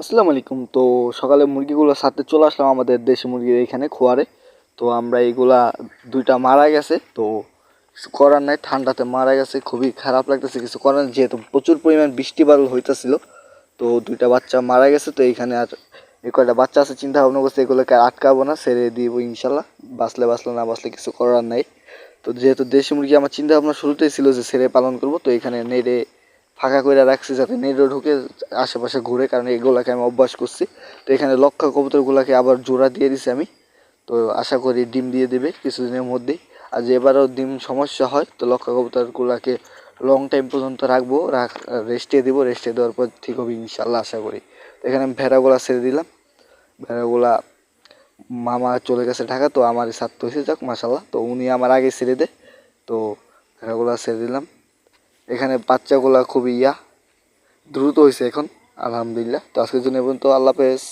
আসসালামু আলাইকুম। তো সকালে মুরগিগুলো ছাড়তে চলে আসলাম আমাদের দেশি মুরগির এখানে খোয়ারে। তো আমরা এইগুলা দুইটা মারা গেছে, তো কিছু করার নাই, ঠান্ডাতে মারা গেছে, খুবই খারাপ লাগতেছে, কিছু করার নেই, যেহেতু প্রচুর পরিমাণ বৃষ্টি বাদল হইতেছিল। তো দুইটা বাচ্চা মারা গেছে, তো এইখানে আর এই কয়টা বাচ্চা আছে, চিন্তা ভাবনা করছে এগুলোকে আর আটকাবো না, ছেড়ে দিব ইনশাল্লাহ। বাঁচলে বাঁচলে, না বাঁচলে কিছু করার নাই। তো যেহেতু দেশি মুরগি আমার চিন্তা ভাবনা শুরুতেই ছিল যে ছেড়ে পালন করবো, তো এখানে নেড়ে ফাঁকা করে রাখছি যাতে নেড়ে ঢুকে আশেপাশে ঘুরে, কারণ এগুলাকে আমি অভ্যাস করছি। তো এখানে লক্ষা কবুতরগুলোকে আবার জোড়া দিয়ে দিছি আমি। তো আশা করি ডিম দিয়ে দেবে কিছুদিনের মধ্যেই। আর যে এবারও ডিম সমস্যা হয়, তো লক্ষা কবুতরগুলোকে লং টাইম পর্যন্ত রাখবো, রেস্টে দিব, রেস্টে দেওয়ার পর ঠিক হবে ইনশাল্লাহ আশা করি। তো এখানে আমি ভেড়াগুলা ছেড়ে দিলাম। ভেড়াগুলা মামা চলে গেছে ঢাকা, তো আমারই ছাড়তে হয়েছে, যাক মাশাল্লাহ। তো উনি আমার আগে ছেড়ে দেয়, তো ভেড়াগুলা ছেড়ে দিলাম। এখানে বাচ্চাগুলা খুবই দ্রুত হয়েছে এখন, আলহামদুলিল্লাহ। তো আজকের জন্য এই পর্যন্ত, আল্লাহ হাফেজ।